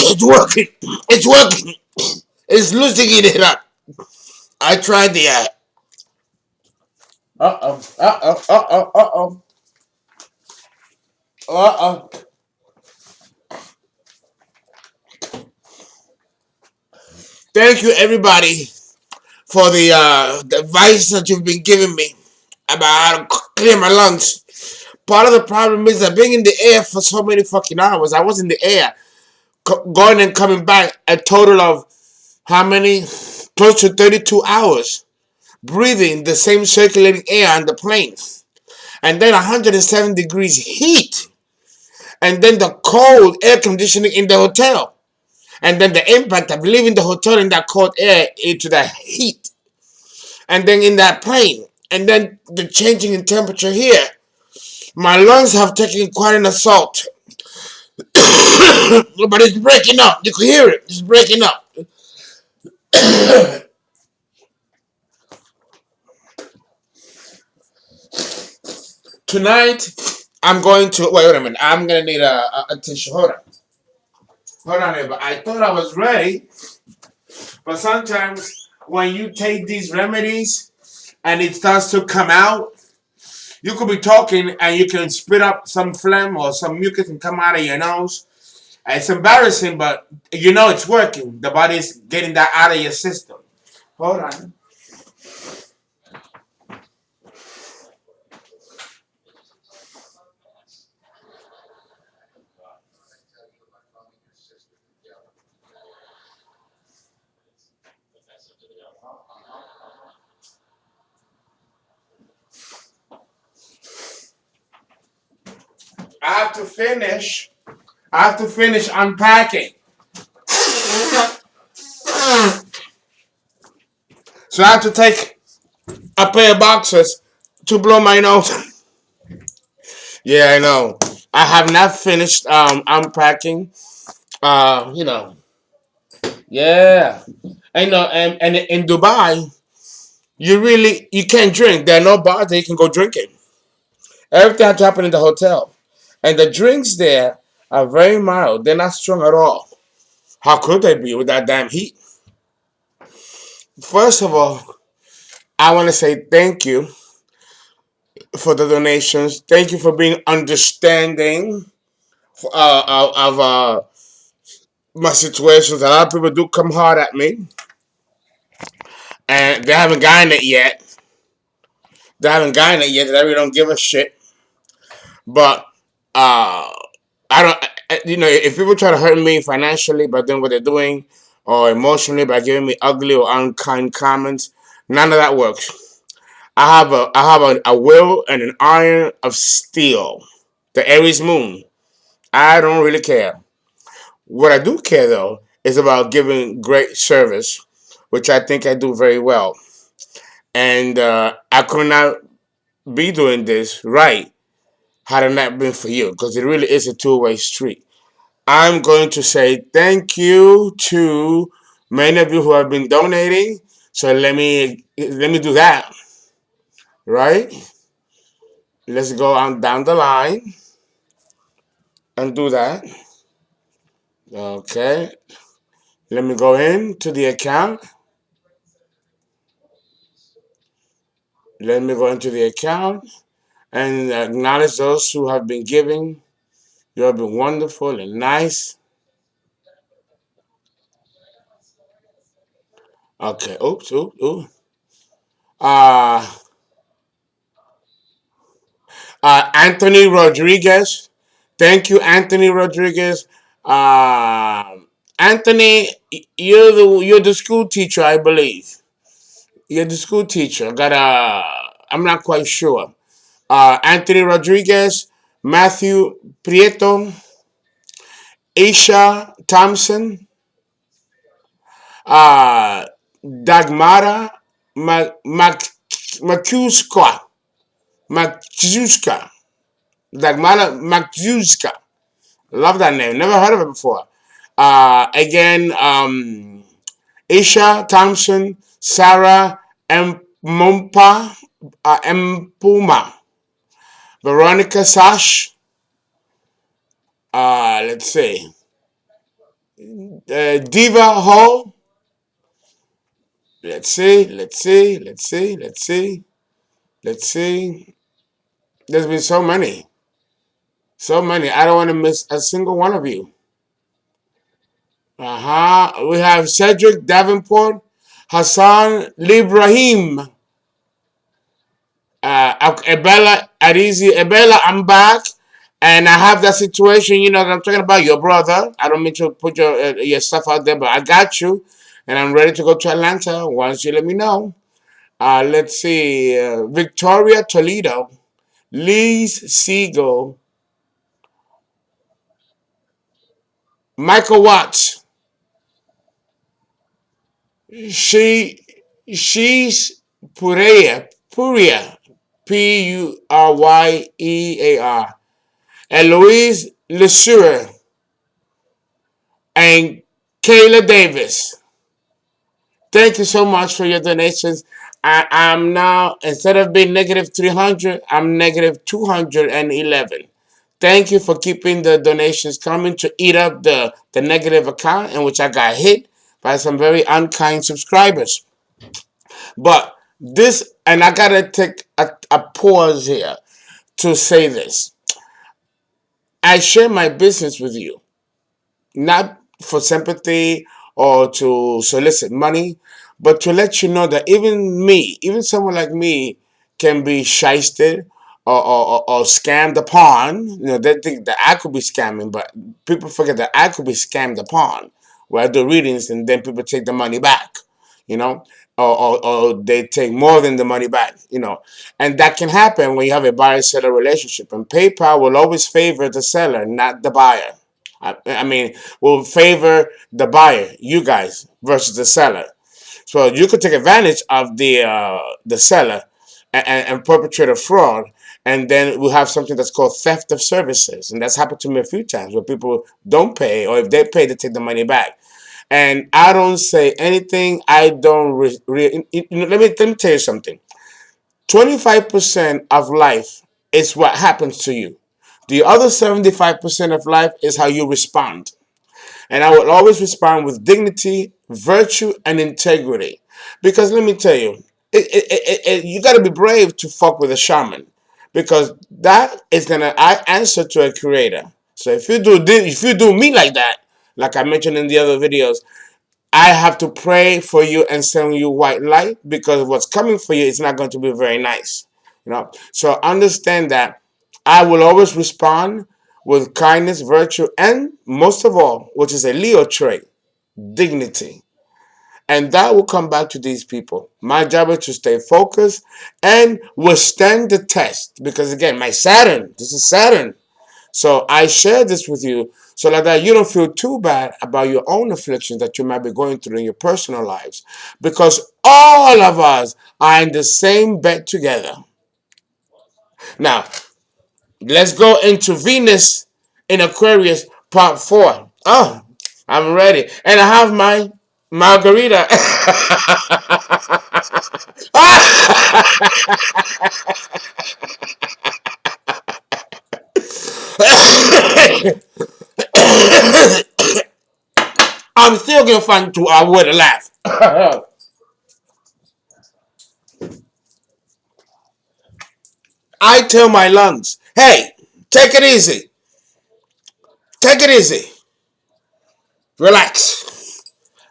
It's working. It's working. It's loosening it up. I tried the Uh-oh. Uh-oh. Uh-oh. Uh-oh. Uh-oh. Thank you, everybody, for the advice that you've been giving me about how to clear my lungs. Part of the problem is I've been in the air for so many fucking hours. I was in the air, going and coming back a total of how many? Close to 32 hours. Breathing the same circulating air on the plane. And then 107 degrees heat. And then the cold air conditioning in the hotel. And then the impact of leaving the hotel in that cold air into the heat. And then in that plane. And then the changing in temperature here. My lungs have taken quite an assault. But it's breaking up. You can hear it. It's breaking up. Tonight, I'm going to... Wait a minute. I'm going to need a tissue. Hold on. Hold on. But I thought I was ready. But sometimes when you take these remedies and it starts to come out, you could be talking and you can spit up some phlegm or some mucus and come out of your nose. It's embarrassing, but you know it's working. The body's getting that out of your system. Hold on. I have to finish. I have to finish unpacking. So I have to take a pair of boxers to blow my nose. Yeah, I know. I have not finished unpacking. You know. Yeah. I know. And in Dubai, you can't drink. There are no bars that you can go drinking. Everything has to happen in the hotel. And the drinks there are very mild. They're not strong at all. How could they be with that damn heat? First of all, I want to say thank you for the donations. Thank you for being understanding of my situations. A lot of people do come hard at me, and they haven't gotten it yet. They haven't gotten it yet. They really don't give a shit. But I don't. If people try to hurt me financially by doing what they're doing, or emotionally by giving me ugly or unkind comments, none of that works. I have a will and an iron of steel, the Aries moon. I don't really care. What I do care though is about giving great service, which I think I do very well. And I could not be doing this right had it not been for you, because it really is a two-way street. I'm going to say thank you to many of you who have been donating. So let me do that, right? Let's go on down the line and do that. Okay. Let me go into the account. Let me go into the account and acknowledge those who have been giving. You have been wonderful and nice. Okay. Oops. Oops. Oops. Uh, Anthony Rodriguez. Thank you, Anthony Rodriguez. Anthony, you're the school teacher, I believe. You're the school teacher. I'm not quite sure. Anthony Rodriguez, Matthew Prieto, Aisha Thompson, uh, Dagmara Makuska, Makuska, Dagmara Makuska. Love that name. Never heard of it before. Again, Isha Thompson, Sarah M. Mompa, Mpuma, Veronica Sash. Let's see, Diva Ho. Let's see, let's see, let's see, let's see, let's see. There's been so many, so many. I don't want to miss a single one of you. We have Cedric Davenport, Hassan Librahim, Ebella Adizi. Ebella, I'm back. And I have that situation, that I'm talking about, your brother. I don't mean to put your stuff out there, but I got you. And I'm ready to go to Atlanta once you let me know. Let's see. Victoria Toledo, Lise Siegel, Michael Watts. She, she's Puria, Puryear, and Louise LeSueur, and Kayla Davis. Thank you so much for your donations. I'm now, instead of being negative 300, I'm negative 211. Thank you for keeping the donations coming to eat up the negative account in which I got hit by some very unkind subscribers. But this, and I gotta take a pause here to say this. I share my business with you, not for sympathy or to solicit money, but to let you know that even me, even someone like me, can be shysted or scammed upon. They think that I could be scamming, but people forget that I could be scammed upon. Where I do readings and then people take the money back, you know, or they take more than the money back. And that can happen when you have a buyer-seller relationship. And PayPal will always favor the seller, not the buyer. I mean, will favor the buyer, you guys, versus the seller. So you could take advantage of the seller and perpetrate a fraud, and then we'll have something that's called theft of services, and that's happened to me a few times where people don't pay, or if they pay, they take the money back. And I don't say anything. I don't. Let me tell you something. 25% of life is what happens to you. The other 75% of life is how you respond. And I will always respond with dignity, virtue, and integrity. Because let me tell you, you got to be brave to fuck with a shaman, because that is gonna answer to a creator. So if you do me like that, like I mentioned in the other videos, I have to pray for you and send you white light, because what's coming for you is not going to be very nice. So understand that I will always respond with kindness, virtue, and most of all, which is a Leo trait, dignity. And that will come back to these people. My job is to stay focused and withstand the test. Because again, this is Saturn. So I share this with you so that you don't feel too bad about your own afflictions that you might be going through in your personal lives. Because all of us are in the same bed together. Now, let's go into Venus in Aquarius part 4. Oh, I'm ready. And I have my margarita. I'm still gonna find to a way to laugh. I tell my lungs, hey, take it easy. Take it easy. Relax.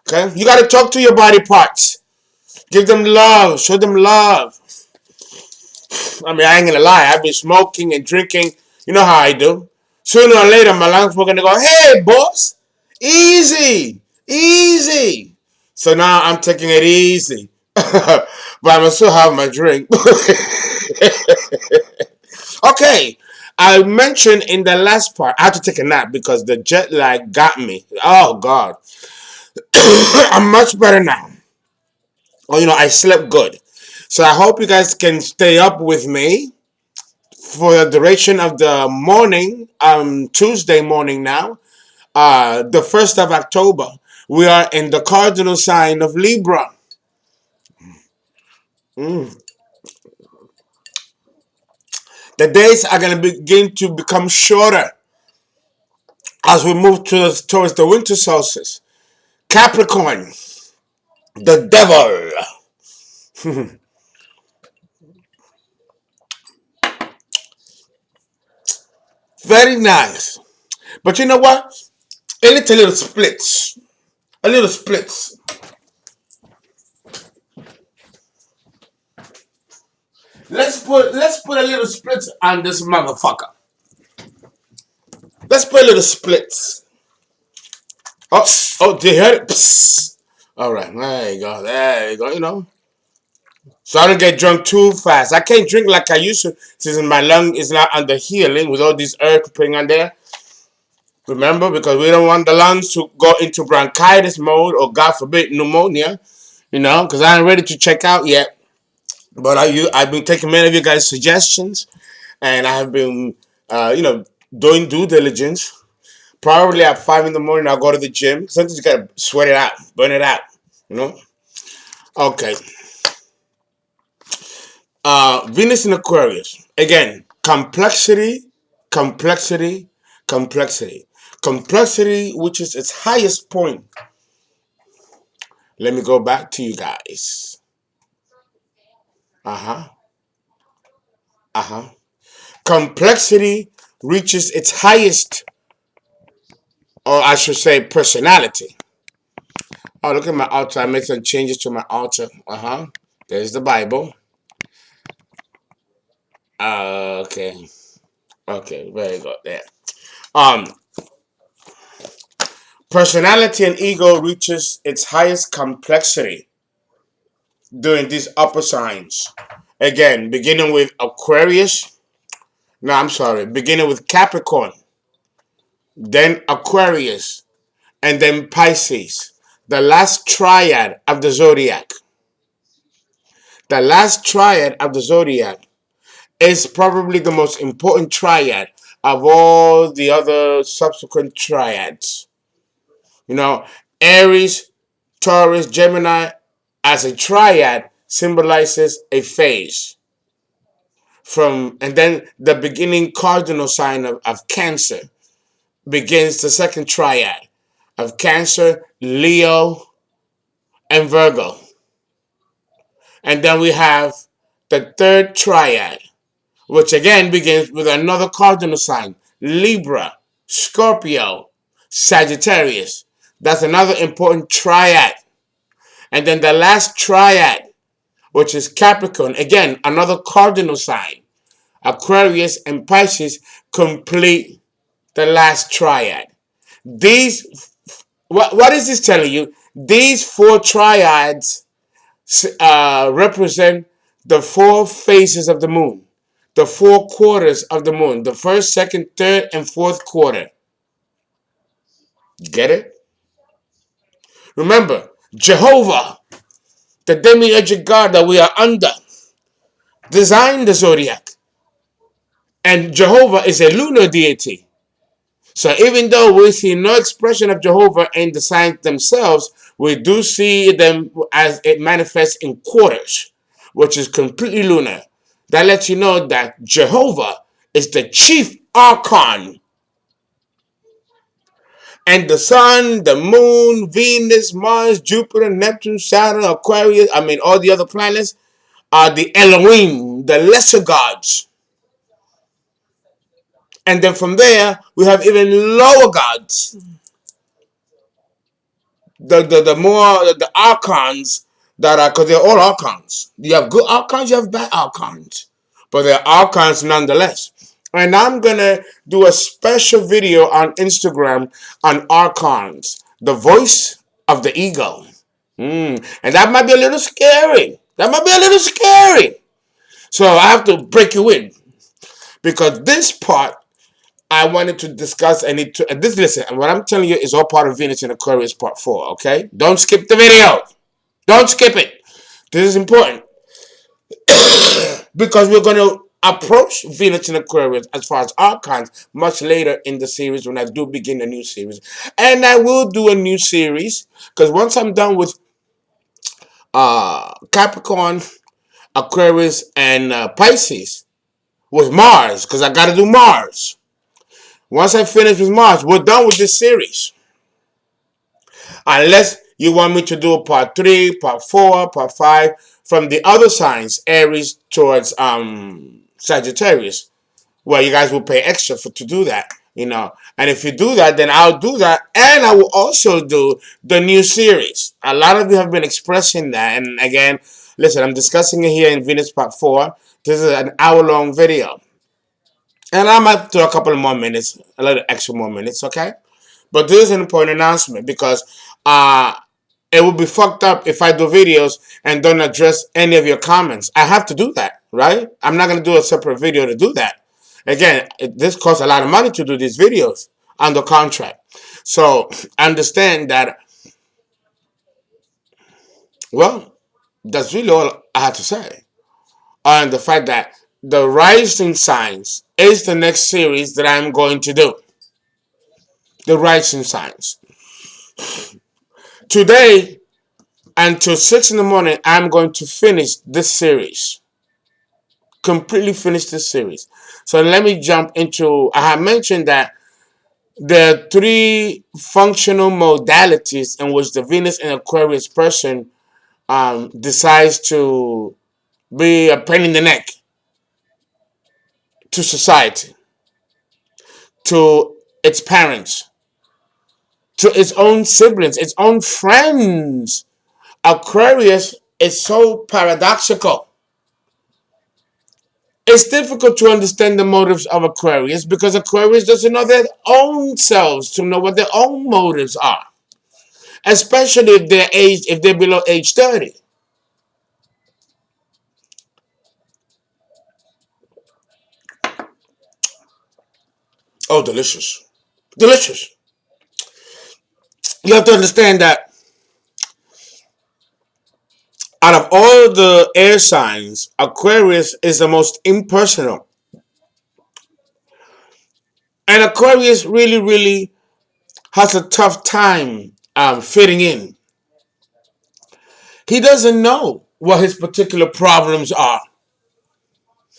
Okay? You gotta talk to your body parts. Give them love. Show them love. I mean, I ain't gonna lie. I've been smoking and drinking. You know how I do. Sooner or later, my lungs were gonna go, hey, boss, easy, easy. So now I'm taking it easy. But I'm gonna still have my drink. Okay. I mentioned in the last part, I had to take a nap because the jet lag got me. Oh, God. I'm much better now. Oh, I slept good. So I hope you guys can stay up with me for the duration of the morning, Tuesday morning now, the 1st of October. We are in the cardinal sign of Libra. Mm. The days are going to begin to become shorter as we move towards the winter solstice. Capricorn, the devil. Very nice. But you know what? A little splits. A little splits. Let's put a little splits on this motherfucker. Let's put a little splits. Oh, did you hear it? Psst. All right, there you go. There you go. So I don't get drunk too fast. I can't drink like I used to since my lung is not under healing with all these earth putting on there. Remember, because we don't want the lungs to go into bronchitis mode or, God forbid, pneumonia. Because I ain't ready to check out yet. But I've been taking many of you guys' suggestions, and I have been, doing due diligence. Probably at 5 in the morning, I'll go to the gym. Sometimes you gotta sweat it out, burn it out. You know. Okay. Venus in Aquarius. Again, complexity, complexity, complexity. Complexity, which is its highest point. Let me go back to you guys. Uh-huh. Uh-huh. Complexity reaches its highest, or I should say, personality. Oh, look at my altar. I make some changes to my altar. Uh-huh. There's the Bible. Okay. Okay, very good there. Um, Personality and ego reaches its highest complexity during these upper signs. Again, beginning with Aquarius. No, I'm sorry. Beginning with Capricorn, then Aquarius, and then Pisces. The last triad of the zodiac. The last triad of the zodiac is probably the most important triad of all the other subsequent triads. Aries, Taurus, Gemini, as a triad, symbolizes a phase. And then the beginning cardinal sign of Cancer begins the second triad of Cancer, Leo, and Virgo. And then we have the third triad, which again begins with another cardinal sign, Libra, Scorpio, Sagittarius. That's another important triad. And then the last triad, which is Capricorn, again, another cardinal sign. Aquarius and Pisces complete the last triad. What is this telling you? These four triads represent the four phases of the moon, the 4 quarters of the moon, the first, second, third, and fourth quarter. Get it? Remember, Jehovah, the demiurgic god that we are under, designed the zodiac. And Jehovah is a lunar deity. So even though we see no expression of Jehovah in the signs themselves, we do see them as it manifests in quarters, which is completely lunar. That lets you know that Jehovah is the chief archon. And the sun, the moon, Venus, Mars, Jupiter, Neptune, Saturn, Aquarius, all the other planets are the Elohim, the lesser gods. And then from there, we have even lower gods. The more the archons that are, because they're all archons. You have good archons, you have bad archons, but they're archons nonetheless. And I'm gonna do a special video on Instagram on archons, the voice of the ego. And that might be a little scary. So I have to break you in, because this part I wanted to discuss. Listen, and what I'm telling you is all part of Venus and Aquarius part 4, okay? Don't skip the video. Don't skip it. This is important. Because we're going to approach Venus and Aquarius as far as archons much later in the series when I do begin a new series. And I will do a new series, because once I'm done with Capricorn, Aquarius, and Pisces, with Mars, because I got to do Mars. Once I finish with Mars, we're done with this series. Unless you want me to do a part 3, part 4, part 5 from the other signs, Aries towards Sagittarius, where you guys will pay extra to do that. And if you do that, then I'll do that, and I will also do the new series. A lot of you have been expressing that, and again, listen, I'm discussing it here in Venus Part 4. This is an hour-long video, and I might do a couple of more minutes, a little extra more minutes, okay? But this is an important announcement because it would be fucked up if I do videos and don't address any of your comments. I have to do that, right? I'm not going to do a separate video to do that. Again, this costs a lot of money to do these videos under contract. So understand that, well, that's really all I have to say. And the fact that the rising signs is the next series that I'm going to do. The rising signs. Today, until 6 in the morning, I'm going to finish this series. Completely finish this series. So let me jump into, I have mentioned that there are 3 functional modalities in which the Venus and Aquarius person decides to be a pain in the neck to society, to its parents, to its own siblings, its own friends. Aquarius is so paradoxical. It's difficult to understand the motives of Aquarius because Aquarius doesn't know their own selves to know what their own motives are, especially if they're below age 30. Oh, delicious. Delicious. You have to understand that out of all the air signs, Aquarius is the most impersonal. And Aquarius really, really has a tough time fitting in. He doesn't know what his particular problems are.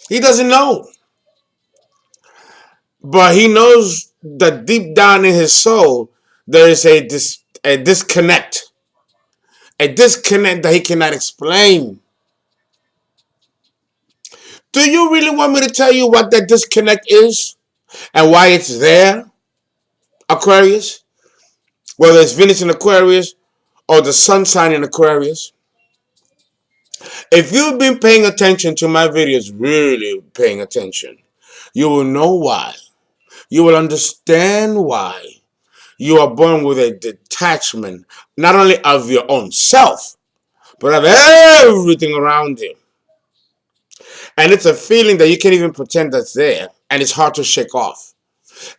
He doesn't know. But he knows that deep down in his soul, there is a disconnect. A disconnect that he cannot explain. Do you really want me to tell you what that disconnect is? And why it's there, Aquarius? Whether it's Venus in Aquarius or the sun sign in Aquarius. If you've been paying attention to my videos, really paying attention, you will know why. You will understand why you are born with a detachment, not only of your own self, but of everything around you. And it's a feeling that you can't even pretend that's there, and it's hard to shake off.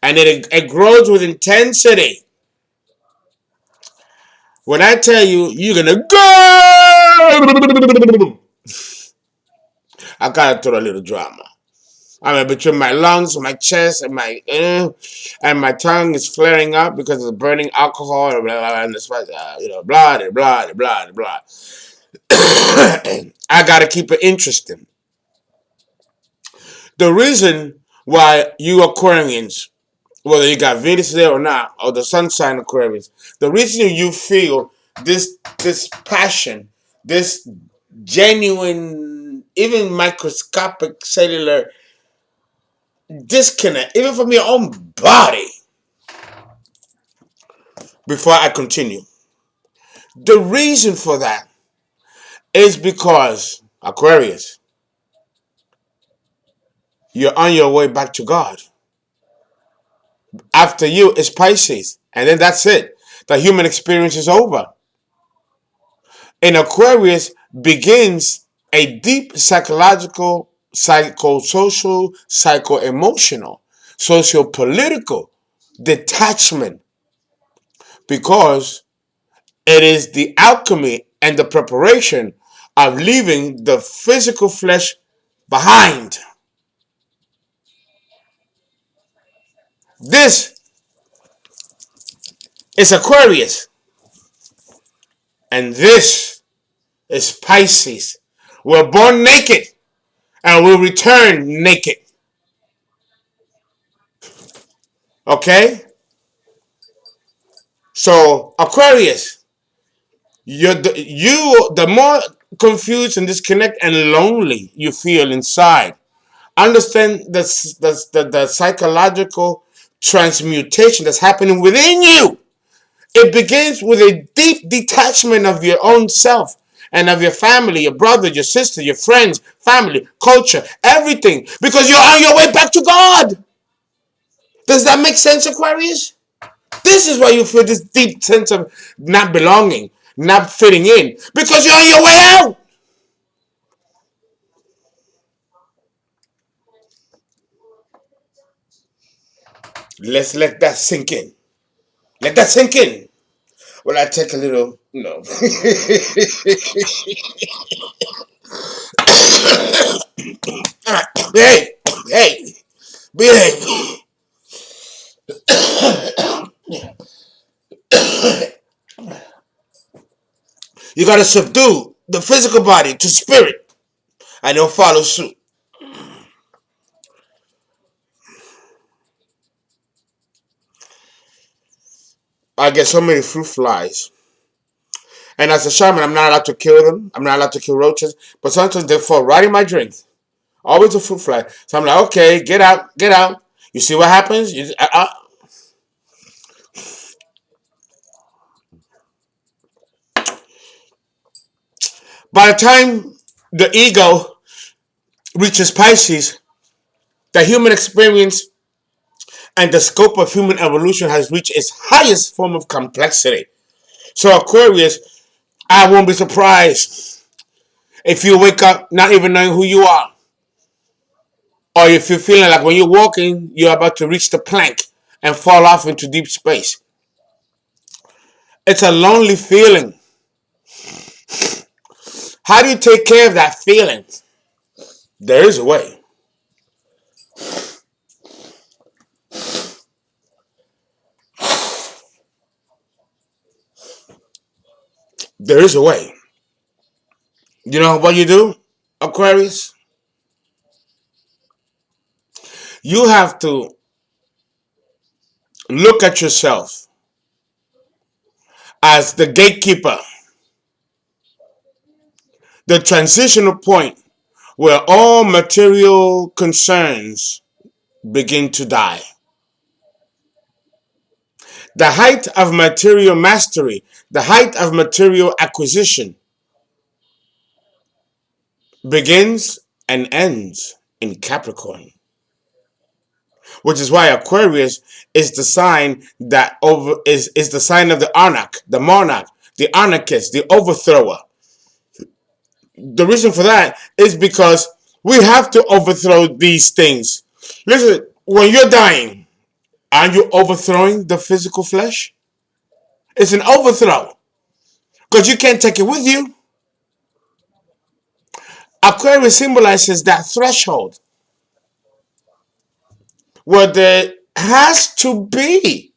And it grows with intensity. When I tell you, you're gonna go, I gotta throw a little drama. I mean, between my lungs, my chest, and my tongue is flaring up because of the burning alcohol, and blah, blah, and the spice, blah, blah, blah, blah. I gotta keep it interesting. The reason why you Aquarians, whether you got Venus there or not, or the sun sign Aquarius, the reason you feel this passion, this genuine, even microscopic cellular disconnect, even from your own body, before I continue. The reason for that is because, Aquarius, you're on your way back to God. After you is Pisces, and then that's it. The human experience is over. In Aquarius begins a deep psychological, psychosocial, psycho-emotional, socio-political detachment, because it is the alchemy and the preparation of leaving the physical flesh behind. This is Aquarius, and this is Pisces. We're born naked and we'll return naked. Okay? So, Aquarius, the more confused and disconnected and lonely you feel inside, understand the psychological transmutation that's happening within you. It begins with a deep detachment of your own self and of your family, your brother, your sister, your friends, family, culture, everything. Because you're on your way back to God. Does that make sense, Aquarius? This is why you feel this deep sense of not belonging, not fitting in. Because you're on your way out. Let's let that sink in. Let that sink in. Well, I take a little, hey, hey, behave. You gotta subdue the physical body to spirit, and they'll follow suit. I get so many fruit flies, and as a shaman, I'm not allowed to kill them. I'm not allowed to kill roaches, but sometimes they fall right in my drink. Always a fruit fly. So I'm like, okay, get out, get out. You see what happens? By the time the ego reaches Pisces, the human experience and the scope of human evolution has reached its highest form of complexity. So Aquarius, I won't be surprised if you wake up not even knowing who you are. Or if you're feeling like when you're walking, you're about to reach the plank and fall off into deep space. It's a lonely feeling. How do you take care of that feeling? There is a way. There is a way. You know what you do, Aquarius? You have to look at yourself as the gatekeeper, the transitional point where all material concerns begin to die. The height of material mastery, the height of material acquisition begins and ends in Capricorn, which is why Aquarius is the sign that is the sign of the monarch, the anarchist, the overthrower. The reason for that is because we have to overthrow these things. Listen, when you're dying, aren't you overthrowing the physical flesh? It's an overthrow because you can't take it with you. Aquarius symbolizes that threshold where there has to be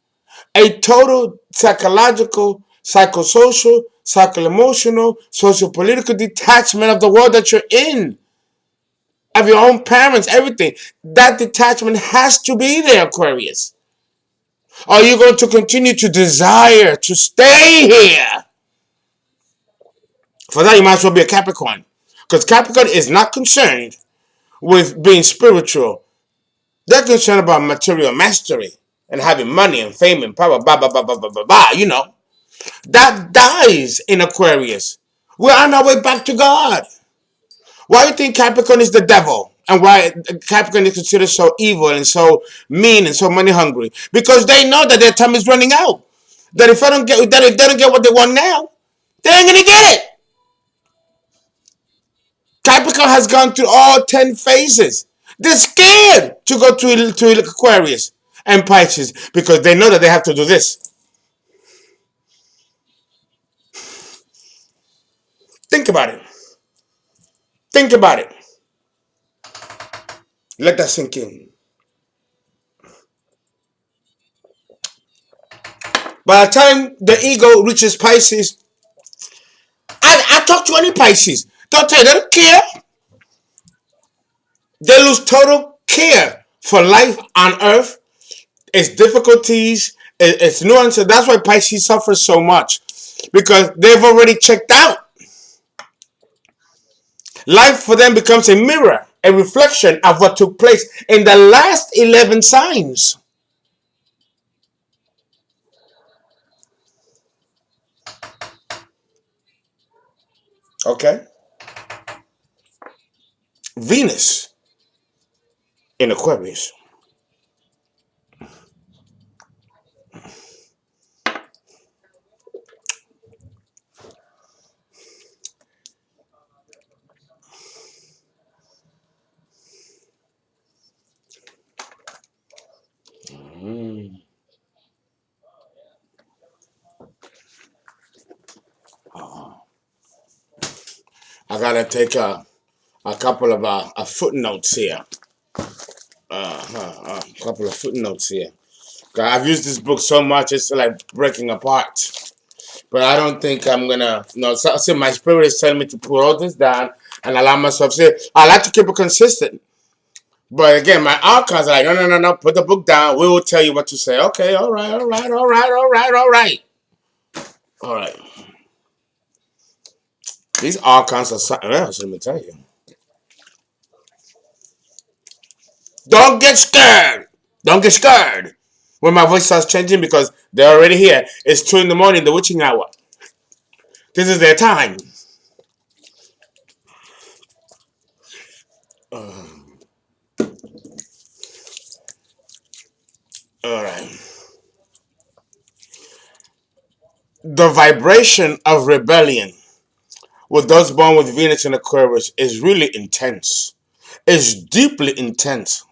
a total psychological, psychosocial, psycho-emotional, socio-political detachment of the world that you're in, of your own parents, everything. That detachment has to be there, Aquarius. Are you going to continue to desire to stay here? For that, you might as well be a Capricorn. Because Capricorn is not concerned with being spiritual. They're concerned about material mastery and having money and fame and power, blah, blah, blah, blah, blah, blah, blah, you know. That dies in Aquarius. We're on our way back to God. Why do you think Capricorn is the devil? And why Capricorn is considered so evil and so mean and so money hungry? Because they know that their time is running out. That if they don't get what they want now, they ain't gonna get it. Capricorn has gone through all 10 phases. They're scared to go to Aquarius and Pisces because they know that they have to do this. Think about it. Think about it. Let that sink in. By the time the ego reaches Pisces, I talk to any Pisces. They'll tell you they don't care. They lose total care for life on Earth It's difficulties, it's nuances. That's why Pisces suffers so much because they've already checked out. Life for them becomes a mirror, a reflection of what took place in the last 11 signs. Okay? Venus in Aquarius. Mm. I gotta take a couple of footnotes here. A couple of footnotes here. I've used this book so much, it's like breaking apart. But I don't think I'm gonna. No, so my spirit is telling me to put all this down and allow myself. Say, I like to keep it consistent. But again, my archives are like, no, no, no, no. Put the book down. We will tell you what to say. Okay, all right, all right, all right, all right, all right, all right. These archives are something else. Let me tell you. Don't get scared. Don't get scared when my voice starts changing because they're already here. It's 2 in the morning, the witching hour. This is their time. All right. The vibration of rebellion with those born with Venus in Aquarius is really intense. It's deeply intense.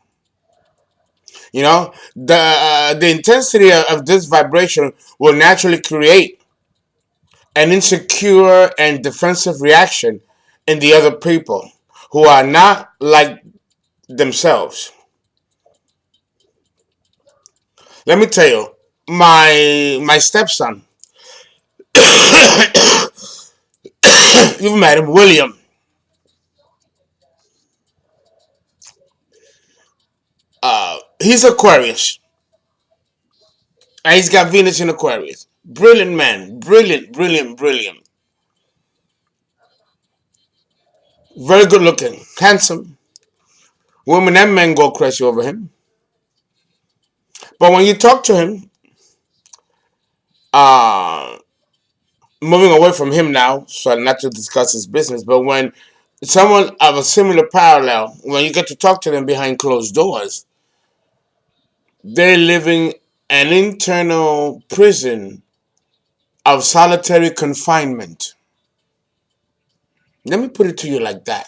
You know, the intensity of this vibration will naturally create an insecure and defensive reaction in the other people who are not like themselves. Let me tell you, my stepson, you've met him, William. He's Aquarius, and he's got Venus in Aquarius. Brilliant man, brilliant, brilliant, brilliant. Very good looking, handsome. Women and men go crazy over him. But when you talk to him, uh, moving away from him now, so not to discuss his business, but when someone of a similar parallel, when you get to talk to them behind closed doors, they're living an internal prison of solitary confinement. Let me put it to you like that.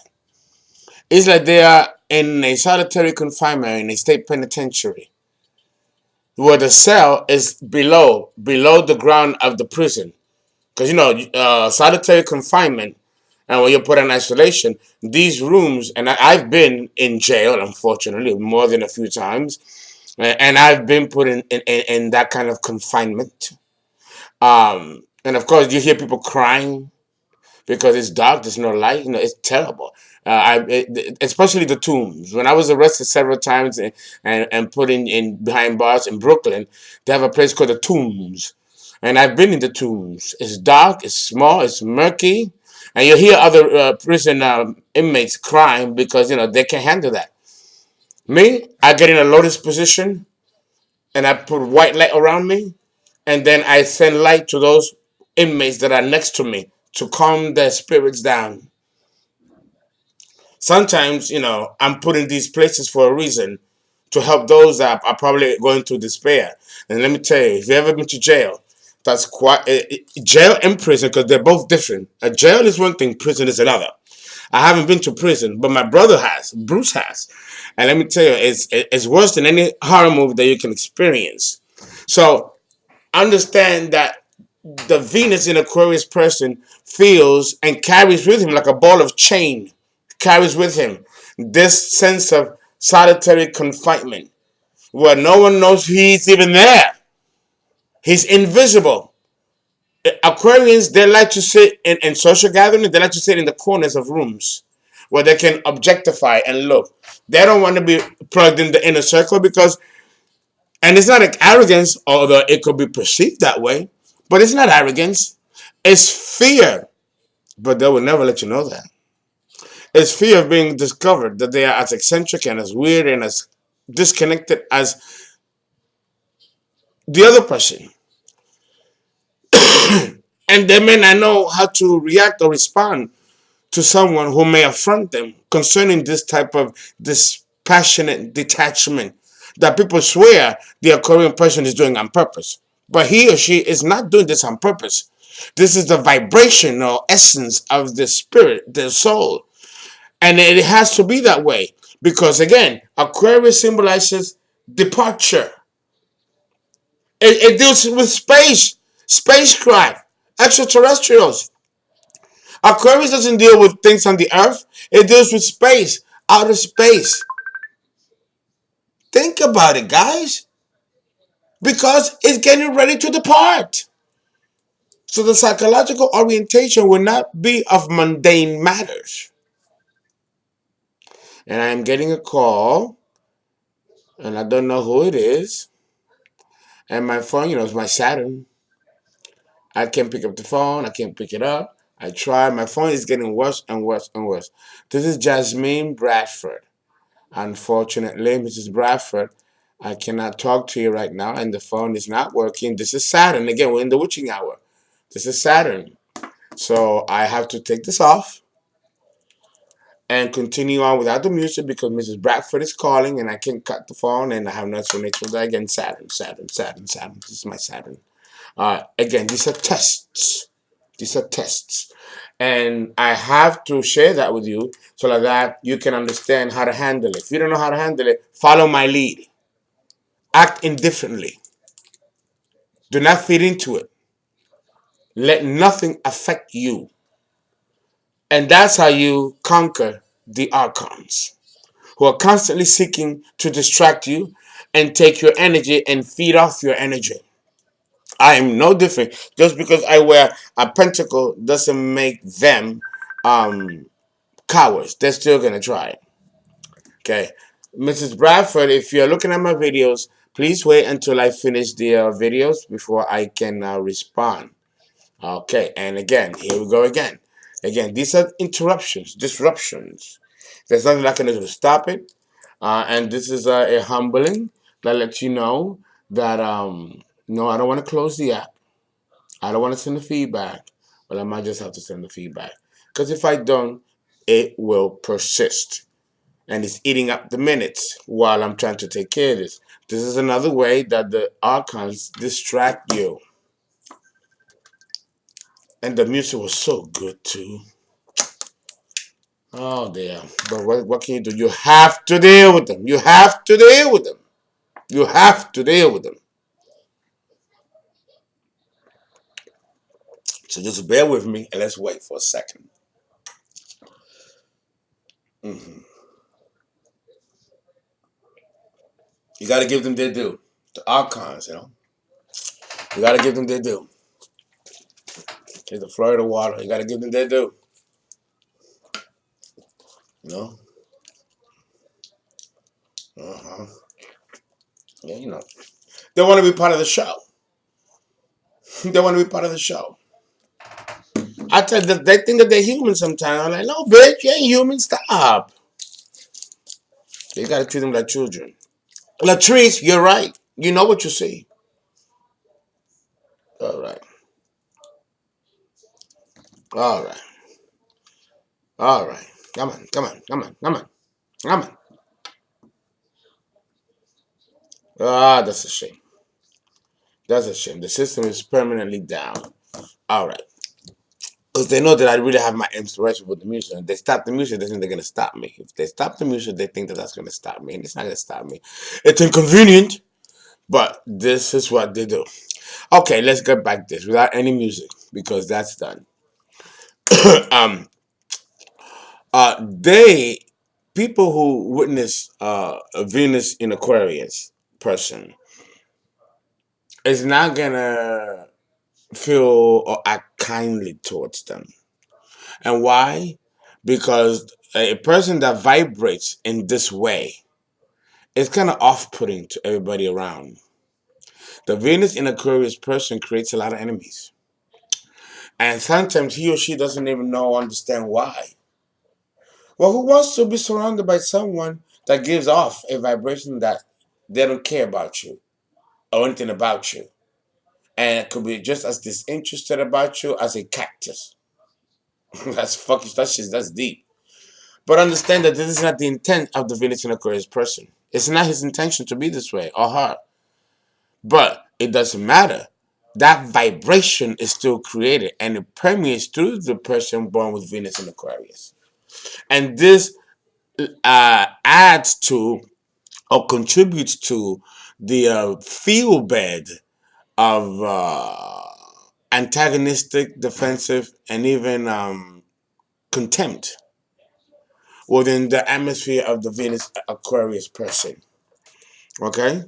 It's like they are in a solitary confinement in a state penitentiary where the cell is below the ground of the prison. Because, solitary confinement, and when you're put in isolation, these rooms, and I've been in jail, unfortunately, more than a few times, and I've been put in that kind of confinement. And of course, you hear people crying because it's dark, there's no light. It's terrible. Especially the tombs. When I was arrested several times and put in behind bars in Brooklyn, they have a place called the Tombs, and I've been in the Tombs. It's dark, it's small, it's murky, and you hear other prison inmates crying because they can't handle that. Me, I get in a lotus position and I put white light around me, and then I send light to those inmates that are next to me to calm their spirits down. Sometimes, I'm put in these places for a reason to help those that are probably going through despair. And let me tell you, if you ever been to jail, that's quite jail and prison because they're both different. A jail is one thing, prison is another. I haven't been to prison, but my brother has, Bruce has, and let me tell you, it's worse than any horror movie that you can experience. So understand that the Venus in Aquarius person feels and carries with him like a ball of chain, carries with him this sense of solitary confinement where no one knows he's even there. He's invisible. Aquarians, they like to sit in social gatherings, they like to sit in the corners of rooms where they can objectify and look. They don't want to be plugged in the inner circle because, And it's not like arrogance, although it could be perceived that way. But it's not arrogance. It's fear. But they will never let you know that. It's fear of being discovered that they are as eccentric and as weird and as disconnected as the other person. And they may not know how to react or respond to someone who may affront them concerning this type of dispassionate detachment that people swear the Aquarian person is doing on purpose. But he or she is not doing this on purpose. This is the vibration or essence of the spirit, the soul. And it has to be that way. Because again, Aquarius symbolizes departure. It deals with space, spacecraft, extraterrestrials. Aquarius doesn't deal with things on the earth. It deals with space, outer space. Think about it, guys. Because it's getting ready to depart. So the psychological orientation will not be of mundane matters. And I am getting a call, and I don't know who it is. And my phone, it's my Saturn. I can't pick up the phone. I can't pick it up. I try. My phone is getting worse and worse and worse. This is Jasmine Bradford. Unfortunately, Mrs. Bradford, I cannot talk to you right now, and the phone is not working. This is Saturn. Again, we're in the witching hour. This is Saturn. So I have to take this off and continue on without the music because Mrs. Bradford is calling and I can cut the phone and I have no explanation for that. Again, Saturn, Saturn, Saturn, Saturn. This is my Saturn. Again, these are tests. These are tests. And I have to share that with you so that you can understand how to handle it. If you don't know how to handle it, follow my lead. Act indifferently. Do not feed into it. Let nothing affect you. And that's how you conquer the archons, who are constantly seeking to distract you and take your energy and feed off your energy. I am no different. Just because I wear a pentacle doesn't make them cowards. They're still going to try it. Okay. Mrs. Bradford, if you're looking at my videos, please wait until I finish the videos before I can respond. Okay. And again, here we go again. Again, these are interruptions, disruptions. There's nothing I can do to stop it. And this is a humbling that lets you know that, no, I don't want to close the app. I don't want to send the feedback, but I might just have to send the feedback. Because if I don't, it will persist. And it's eating up the minutes while I'm trying to take care of this. This is another way that the archons distract you. And the music was so good too. Oh dear. But what can you do? You have to deal with them. You have to deal with them. You have to deal with them. So just bear with me and let's wait for a second. Mm-hmm. You got to give them their due. The archons, You got to give them their due. It's the Florida water. You got to give them their due. You know? Uh-huh. Yeah. They want to be part of the show. They want to be part of the show. I tell them, they think that they're human sometimes. I'm like, no, bitch, you ain't human. Stop. You got to treat them like children. Latrice, you're right. You know what you see. All right. All right. All right. Come on. Come on. Come on. Come on. Come on. Ah, that's a shame. That's a shame. The system is permanently down. All right. Because they know that I really have my inspiration with the music. If they stop the music, they think they're going to stop me. If they stop the music, they think that that's going to stop me. And it's not going to stop me. It's inconvenient, but this is what they do. Okay, let's get back to this without any music because that's done. um, they people who witness a Venus in Aquarius person is not gonna feel or act kindly towards them. And why? Because a person that vibrates in this way is kind of off-putting to everybody around. The Venus in Aquarius person creates a lot of enemies. And sometimes he or she doesn't even know or understand why. Well, who wants to be surrounded by someone that gives off a vibration that they don't care about you or anything about you? And it could be just as disinterested about you as a cactus. That's fucking, that's deep. But understand that this is not the intent of the Venus in Aquarius person. It's not his intention to be this way or her. But it doesn't matter. That vibration is still created and it permeates through the person born with Venus in Aquarius. And this adds to or contributes to the feel bed of antagonistic, defensive, and even contempt within the atmosphere of the Venus Aquarius person. Okay?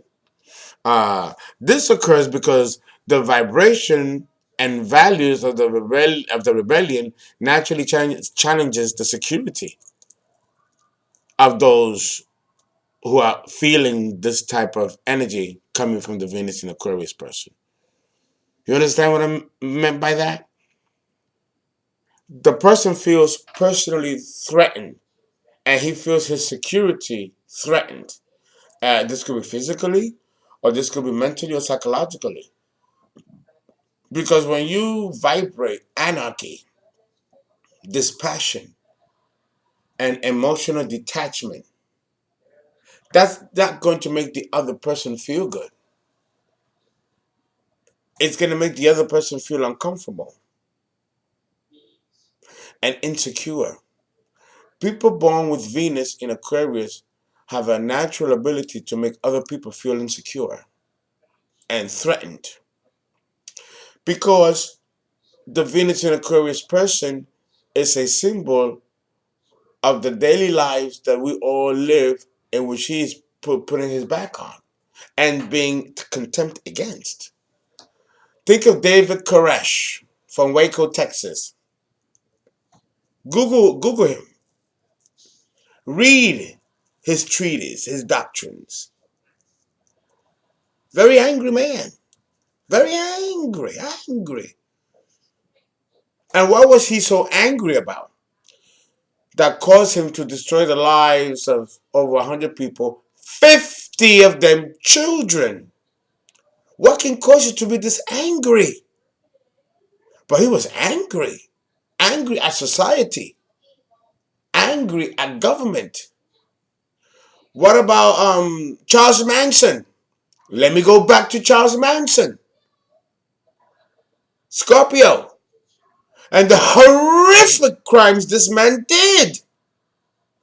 This occurs because the vibration and values of the rebellion naturally challenges the security of those who are feeling this type of energy coming from the Venus in Aquarius person. You understand what I meant by that? The person feels personally threatened and he feels his security threatened. This could be physically or this could be mentally or psychologically. Because when you vibrate anarchy, dispassion, and emotional detachment, that's not going to make the other person feel good. It's going to make the other person feel uncomfortable and insecure. People born with Venus in Aquarius have a natural ability to make other people feel insecure and threatened because the Venus in Aquarius person is a symbol of the daily lives that we all live in which he is putting his back on and being contempt against. Think of David Koresh from Waco, Texas. Google him. Read his treatise, his doctrines. Very angry man. Very angry, angry. And what was he so angry about that caused him to destroy the lives of over 100 people, 50 of them children? What can cause you to be this angry? But he was angry. Angry at society. Angry at government. What about Charles Manson? Let me go back to Charles Manson. Scorpio. And the horrific crimes this man did.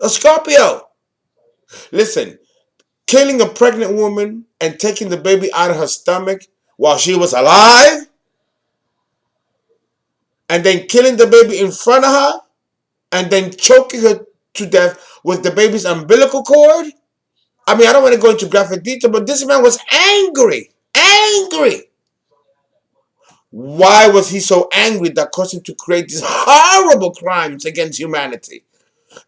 A Scorpio. Listen, killing a pregnant woman and taking the baby out of her stomach while she was alive, and then killing the baby in front of her, and then choking her to death with the baby's umbilical cord. I mean, I don't want to go into graphic detail, but this man was angry. Angry. Why was he so angry that caused him to create these horrible crimes against humanity?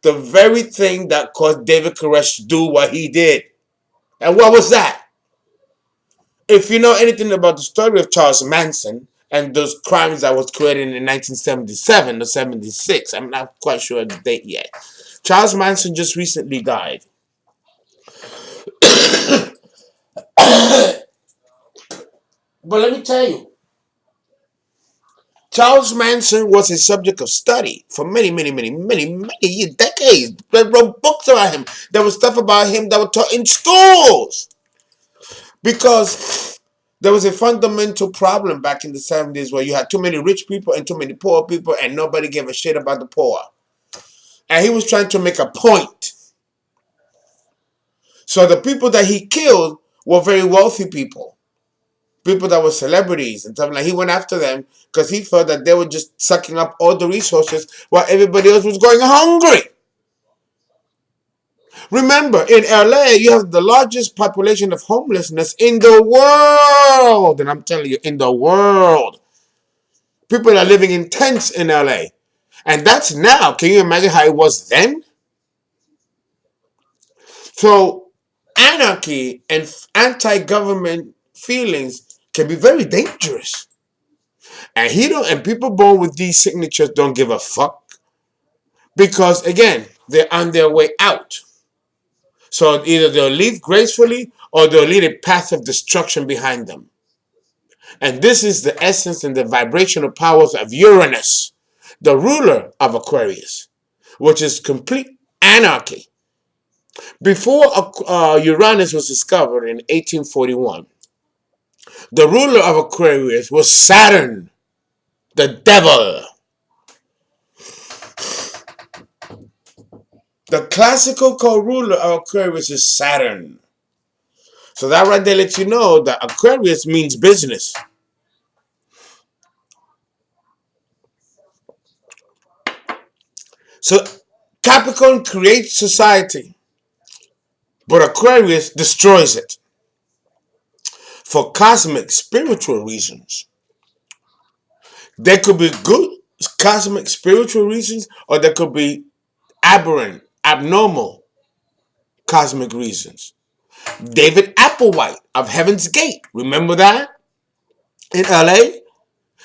The very thing that caused David Koresh to do what he did. And what was that? If you know anything about the story of Charles Manson and those crimes that was created in 1977 or 76, I'm not quite sure of the date yet. Charles Manson just recently died. But let me tell you, Charles Manson was a subject of study for many years, decades. They wrote books about him. There was stuff about him that were taught in schools. Because there was a fundamental problem back in the 70s where you had too many rich people and too many poor people and nobody gave a shit about the poor. And he was trying to make a point. So the people that he killed were very wealthy people. People that were celebrities and stuff like that. He went after them because he felt that they were just sucking up all the resources while everybody else was going hungry. Remember, in LA, you have the largest population of homelessness in the world. And I'm telling you, in the world. People are living in tents in LA. And that's now. Can you imagine how it was then? So, anarchy and anti-government feelings can be very dangerous. And people born with these signatures don't give a fuck because again, they're on their way out. So either they'll leave gracefully or they'll lead a path of destruction behind them. And this is the essence and the vibrational powers of Uranus, the ruler of Aquarius, which is complete anarchy. Before Uranus was discovered in 1841, the ruler of Aquarius was Saturn, the devil. The classical co-ruler of Aquarius is Saturn. So that right there lets you know that Aquarius means business. So Capricorn creates society, but Aquarius destroys it for cosmic spiritual reasons. There could be good cosmic spiritual reasons, or there could be aberrant, abnormal cosmic reasons. David Applewhite of Heaven's Gate, remember that? In LA?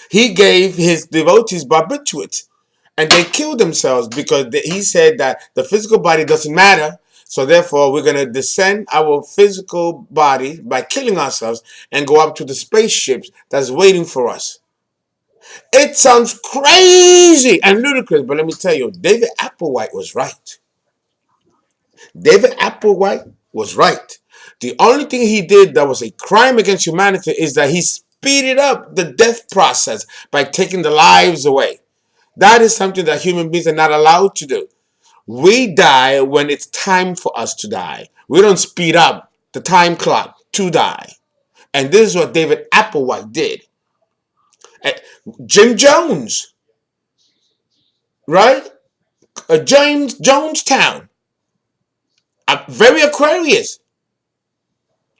He gave his devotees barbiturates and they killed themselves because he said that the physical body doesn't matter. So therefore, we're going to descend our physical body by killing ourselves and go up to the spaceships that's waiting for us. It sounds crazy and ludicrous, but let me tell you, David Applewhite was right. David Applewhite was right. The only thing he did that was a crime against humanity is that he speeded up the death process by taking the lives away. That is something that human beings are not allowed to do. We die when it's time for us to die. We don't speed up the time clock to die. And this is what David Applewhite did. Jim Jones, right? James Jonestown. Very Aquarius.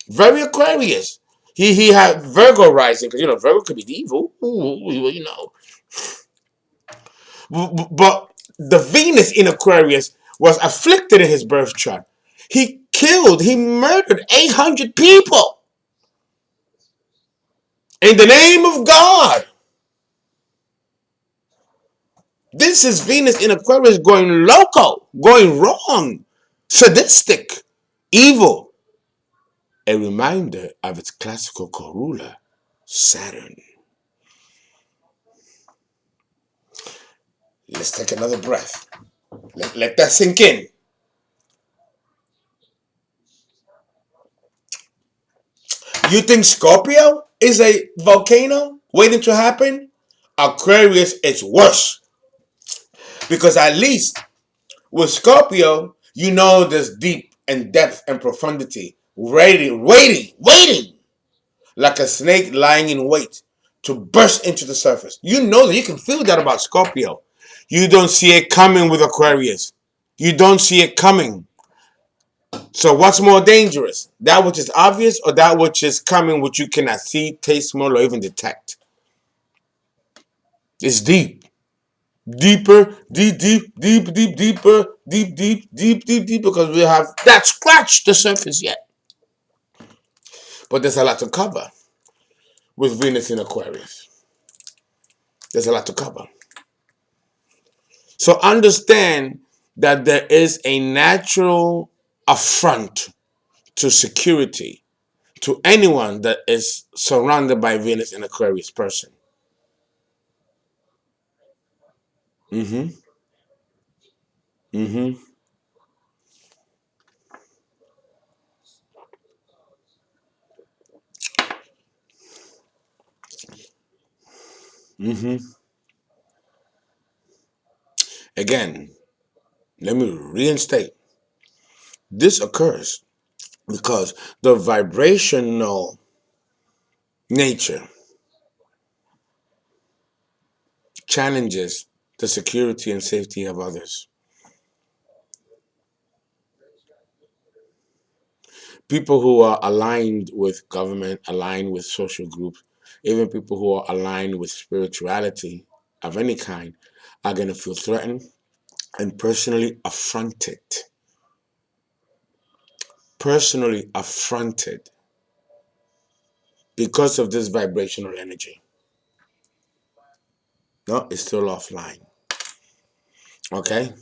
Very Aquarius. He had Virgo rising because Virgo could be evil. But the Venus in Aquarius was afflicted in his birth chart. He murdered 800 people in the name of God. This is Venus in Aquarius going loco, going wrong, sadistic, evil. A reminder of its classical co-ruler, Saturn. Let's take another breath. Let that sink in. You think Scorpio is a volcano waiting to happen? Aquarius is worse. Because at least with Scorpio, there's deep and depth and profundity. Waiting, like a snake lying in wait to burst into the surface. You know that you can feel that about Scorpio. You don't see it coming with Aquarius. You don't see it coming. So what's more dangerous? That which is obvious or that which is coming which you cannot see, taste, smell, or even detect? It's deep. Deeper, deeper, deep, because we have not scratched the surface yet. But there's a lot to cover with Venus in Aquarius. There's a lot to cover. So understand that there is a natural affront to security to anyone that is surrounded by Venus in Aquarius person. Mm-hmm. Mm-hmm. Mm-hmm. Again, let me reinstate. This occurs because the vibrational nature challenges the security and safety of others. People who are aligned with government, aligned with social groups, even people who are aligned with spirituality of any kind are going to feel threatened and personally affronted. Personally affronted. because of this vibrational energy. No, it's still offline. Okay?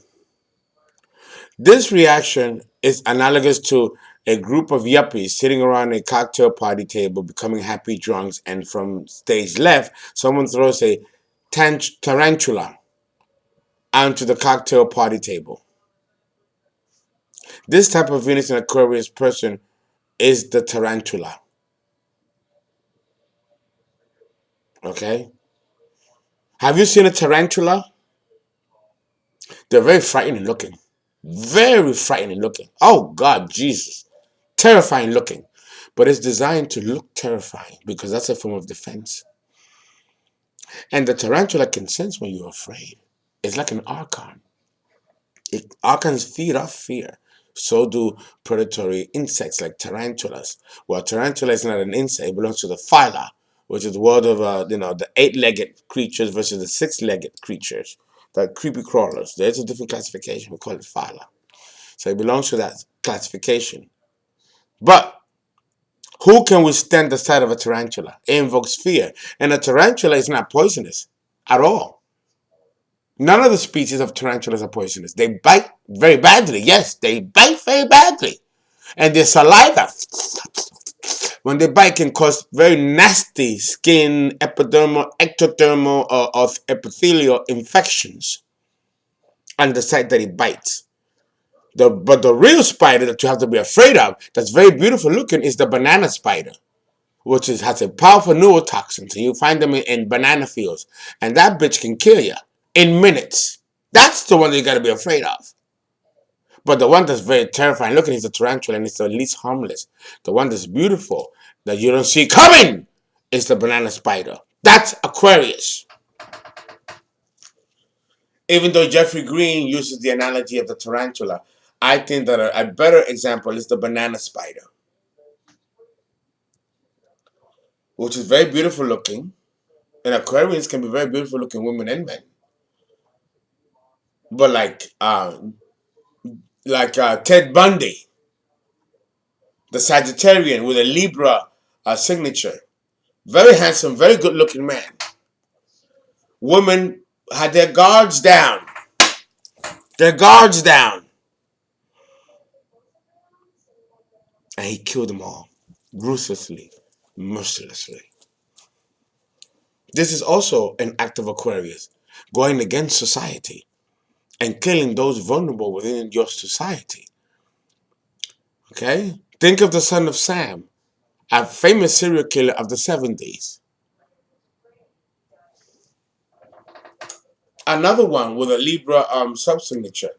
This reaction is analogous to a group of yuppies sitting around a cocktail party table becoming happy drunks, and from stage left, someone throws a tarantula onto the cocktail party table. This type of Venus and Aquarius person is the tarantula. Okay? Have you seen a tarantula? They're very frightening looking. Very frightening looking. Oh, God, Jesus. Terrifying looking. But it's designed to look terrifying because that's a form of defense. And the tarantula can sense when you're afraid. It's like an archon. Archons feed off fear. So do predatory insects like tarantulas. Well, tarantula is not an insect. It belongs to the phyla, which is the world of the eight-legged creatures versus the six-legged creatures, the creepy crawlers. There's a different classification. We call it phyla. So it belongs to that classification. But who can withstand the sight of a tarantula? It invokes fear. And a tarantula is not poisonous at all. None of the species of tarantulas are poisonous. They bite very badly. Yes, they bite very badly. And their saliva, when they bite, can cause very nasty skin, epidermal, ectodermal, or epithelial infections on the site that it bites. But the real spider that you have to be afraid of, that's very beautiful looking, is the banana spider, which has a powerful neurotoxin. So you find them in banana fields. And that bitch can kill you in minutes. That's the one that you got to be afraid of. But the one that's very terrifying looking is the tarantula, and it's the least harmless. The one that's beautiful, that you don't see coming, is the banana spider. That's Aquarius. Even though Jeffrey Green uses the analogy of the tarantula, I think that a better example is the banana spider, which is very beautiful looking. And Aquarians can be very beautiful looking women and men. But Ted Bundy, the Sagittarian with a Libra signature, very handsome, very good looking man. Women had their guards down. Their guards down. And he killed them all. Ruthlessly. Mercilessly. This is also an act of Aquarius. Going against society. And killing those vulnerable within your society. Okay? Think of the son of Sam. A famous serial killer of the 70s. Another one with a Libra subsignature.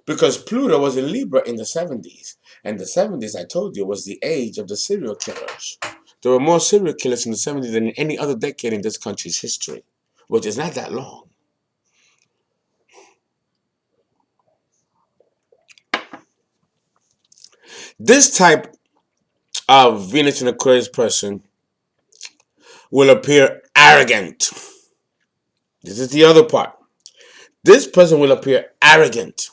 Because Pluto was in Libra in the 70s. And the 70s, I told you, was the age of the serial killers. There were more serial killers in the 70s than in any other decade in this country's history, which is not that long. This type of Venus in Aquarius person will appear arrogant. This is the other part. This person will appear arrogant,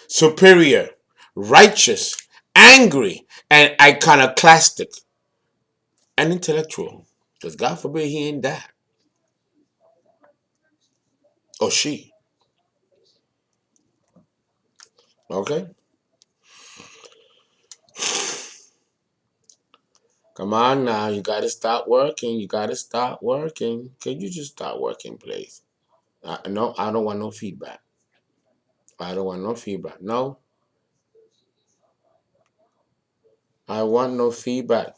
superior, righteous, angry, and iconoclastic, and intellectual. Because God forbid he ain't that. Or she. Okay? Come on now. You got to start working. You got to start working. Can you just start working, please? No, I don't want no feedback. I don't want no feedback. No, I want no feedback.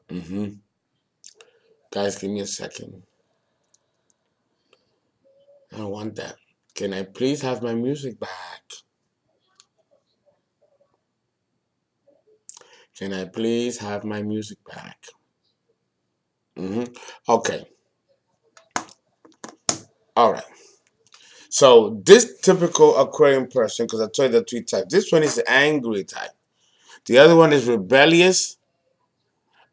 Mm-hmm. Guys, give me a second. I don't want that. Can I please have my music back? Can I please have my music back? Mm-hmm. Okay. All right. So this typical Aquarian person, because I told you the three types. This one is the angry type. The other one is rebellious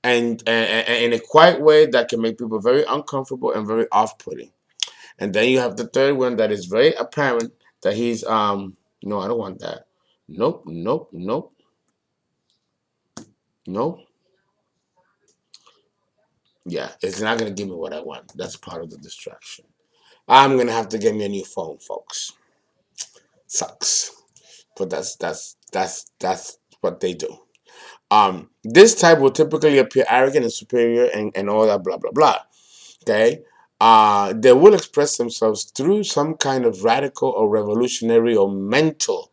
and in a quiet way that can make people very uncomfortable and very off-putting. And then you have the third one that is very apparent that he's no, I don't want that. Nope, nope, nope, nope. Yeah, it's not gonna give me what I want. That's part of the distraction. I'm gonna have to get me a new phone, folks. Sucks, but that's what they do. This type will typically appear arrogant and superior and all that blah blah blah. Okay. They will express themselves through some kind of radical or revolutionary or mental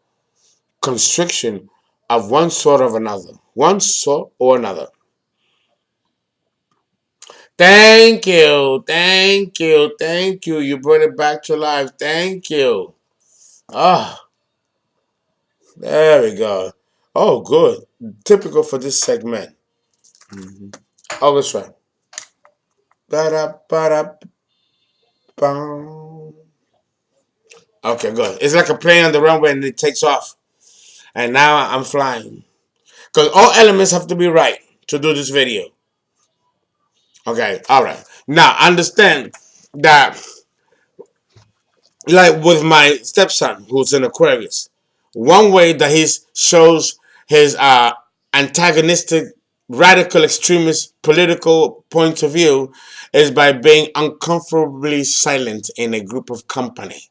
constriction of one sort or another. One sort or another. Thank you, thank you, thank you. You brought it back to life. Thank you. Ah, oh, there we go. Oh, good. Typical for this segment. Mm-hmm. Oh, that's right. Ba-da, ba-da, bum. Okay, good. It's like a plane on the runway and it takes off. And now I'm flying. Because all elements have to be right to do this video. Okay, all right. Now, understand that, like with my stepson, who's an Aquarius, one way that he shows his antagonistic, radical, extremist political point of view is by being uncomfortably silent in a group of company.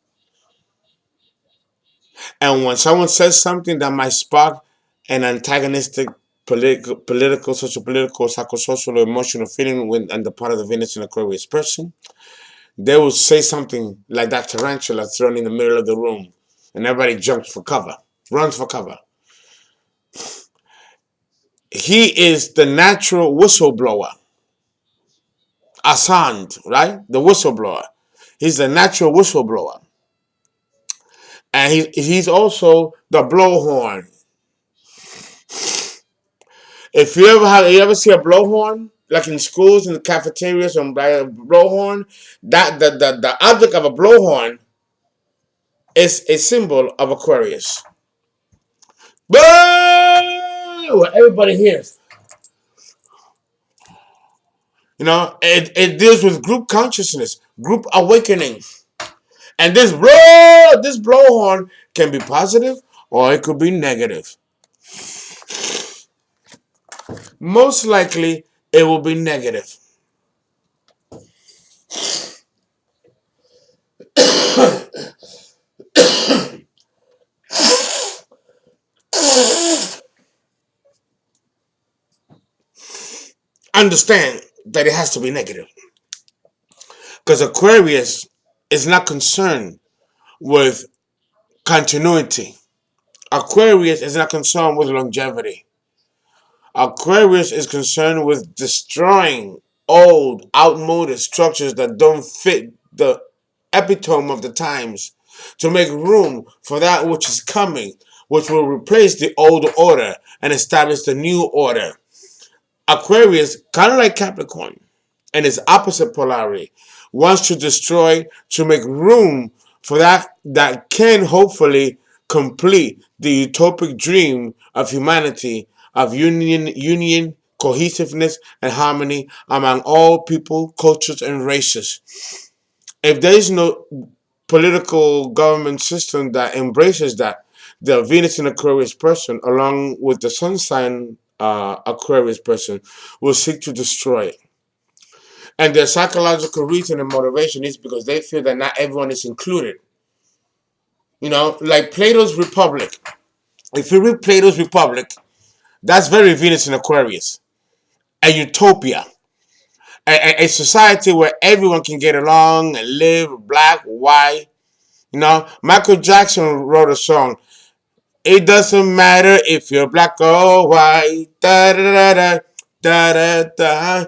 And when someone says something that might spark an antagonistic political, socio-political, psychosocial, or emotional feeling on the part of the Venus and Aquarius person, they will say something like that tarantula thrown in the middle of the room, and everybody jumps for cover, runs for cover. He is the natural whistleblower. Assange, right? The whistleblower. He's the natural whistleblower. And he's also the blowhorn. If you ever see a blowhorn, like in schools, in the cafeterias, or by a blowhorn, that the object of a blowhorn is a symbol of Aquarius. Boo! Everybody hears. You know, it deals with group consciousness, group awakening. And this blowhorn can be positive or it could be negative. Most likely, it will be negative. Understand that it has to be negative. Because Aquarius is not concerned with continuity. Aquarius is not concerned with longevity. Aquarius is concerned with destroying old, outmoded structures that don't fit the epitome of the times to make room for that which is coming, which will replace the old order and establish the new order. Aquarius, kind of like Capricorn, and its opposite polarity, wants to destroy to make room for that can hopefully complete the utopic dream of humanity of union, cohesiveness, and harmony among all people, cultures, and races. If there is no political government system that embraces that, the Venus in Aquarius person, along with the Sun sign Aquarius person, will seek to destroy it. And their psychological reason and motivation is because they feel that not everyone is included. You know, like Plato's Republic. If you read Plato's Republic, that's very Venus in Aquarius. A utopia. A society where everyone can get along and live, black, white. You know, Michael Jackson wrote a song. It doesn't matter if you're black or white. Da da da da da da.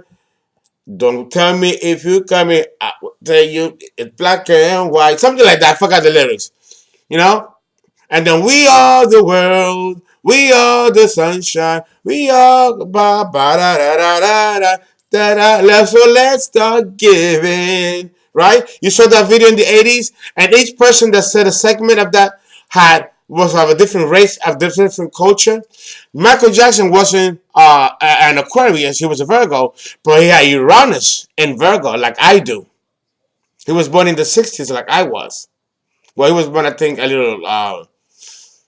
Don't tell me if you coming. I will tell you it's black and white. Something like that. I forgot the lyrics. You know? And then we are the world. We are the sunshine. We are ba ba da da da da da da da. So let's start giving. Right? You saw that video in the 80s, and each person that said a segment of that was of a different race, of different culture. Michael Jackson wasn't an Aquarius; he was a Virgo, but he had Uranus in Virgo, like I do. He was born in the '60s, like I was. Well, he was born, I think, a little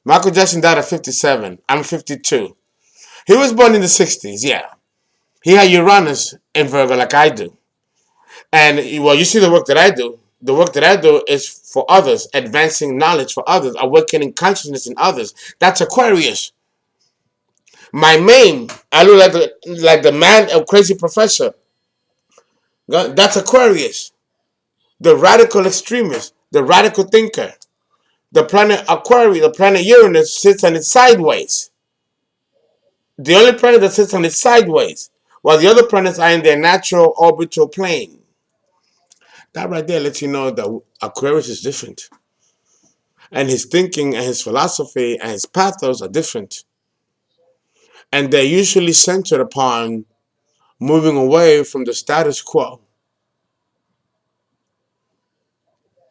Michael Jackson died at 57. I'm 52. He was born in the 60s, yeah. He had Uranus in Virgo like I do. And, well, you see the work that I do. The work that I do is for others, advancing knowledge for others, awakening consciousness in others. That's Aquarius. My name, I look like the man, a crazy professor. That's Aquarius. The radical extremist, the radical thinker. The planet Aquarius, the planet Uranus sits on its sideways. The only planet that sits on its sideways, while the other planets are in their natural orbital plane. That right there lets you know that Aquarius is different. And his thinking and his philosophy and his pathos are different. And they're usually centered upon moving away from the status quo.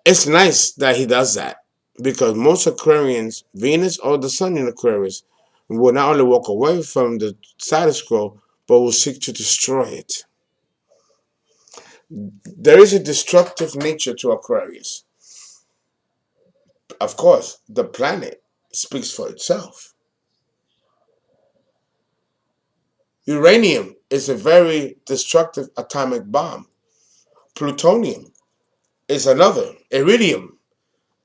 It's nice that he does that because most Aquarians, Venus or the Sun in Aquarius, will not only walk away from the status quo, but will seek to destroy it. There is a destructive nature to Aquarius. Of course, the planet speaks for itself. Uranium is a very destructive atomic bomb. Plutonium is another. Iridium.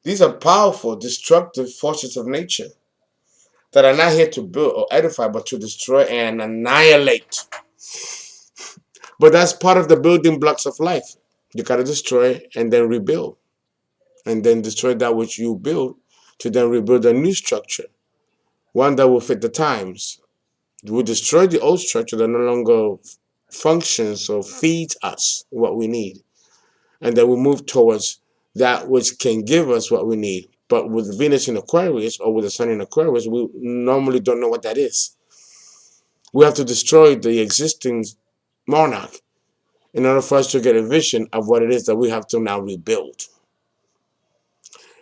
These are powerful, destructive forces of nature that are not here to build or edify, but to destroy and annihilate. But that's part of the building blocks of life. You gotta destroy and then rebuild. And then destroy that which you build to then rebuild a new structure. One that will fit the times. We destroy the old structure that no longer functions or feeds us what we need. And then we move towards that which can give us what we need. But with Venus in Aquarius or with the Sun in Aquarius, we normally don't know what that is. We have to destroy the existing monarch in order for us to get a vision of what it is that we have to now rebuild.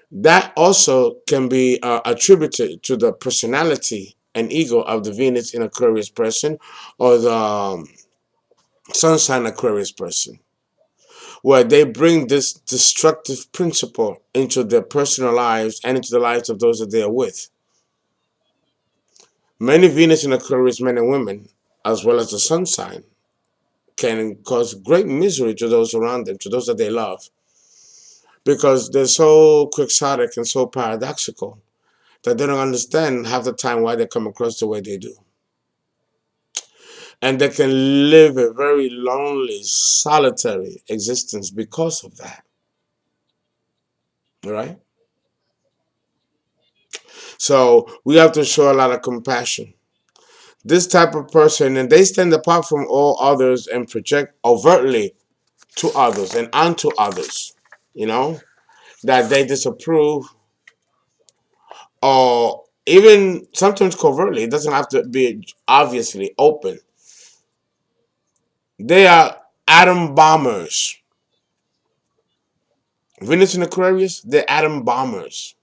That also can be attributed to the personality and ego of the Venus in Aquarius person or the Sun sign Aquarius person, where they bring this destructive principle into their personal lives and into the lives of those that they are with. Many Venus in Aquarius men and women, as well as the Sun sign, can cause great misery to those around them, to those that they love, because they're so quixotic and so paradoxical that they don't understand half the time why they come across the way they do. And they can live a very lonely, solitary existence because of that. All right? So we have to show a lot of compassion. This type of person, and they stand apart from all others and project overtly to others and onto others, that they disapprove, or even sometimes covertly. It doesn't have to be obviously open. They are atom bombers. Venus in Aquarius, they're atom bombers.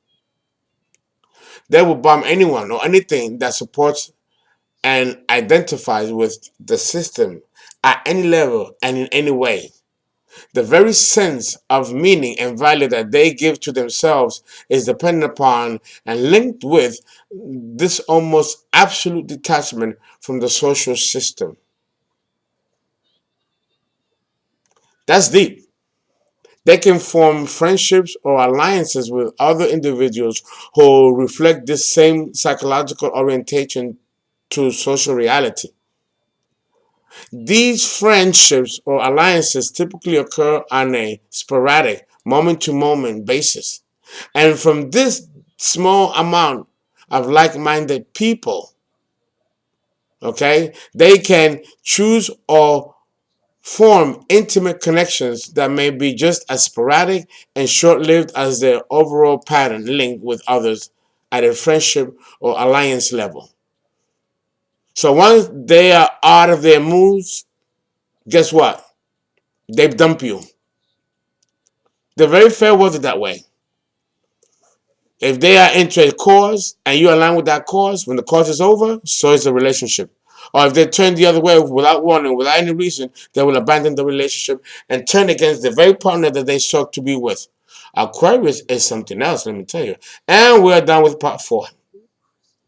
They will bomb anyone or anything that supports and identifies with the system at any level and in any way. The very sense of meaning and value that they give to themselves is dependent upon and linked with this almost absolute detachment from the social system. That's deep. They can form friendships or alliances with other individuals who reflect this same psychological orientation to social reality. These friendships or alliances typically occur on a sporadic, moment to moment basis. And from this small amount of like minded people, okay, they can choose or form intimate connections that may be just as sporadic and short lived as their overall pattern link with others at a friendship or alliance level. So once they are out of their moods, guess what? They dump you. They're very fair weather that way. If they are into a cause and you align with that cause, when the cause is over, so is the relationship. Or if they turn the other way without warning, without any reason, they will abandon the relationship and turn against the very partner that they sought to be with. Aquarius is something else, let me tell you. And we're done with part 4.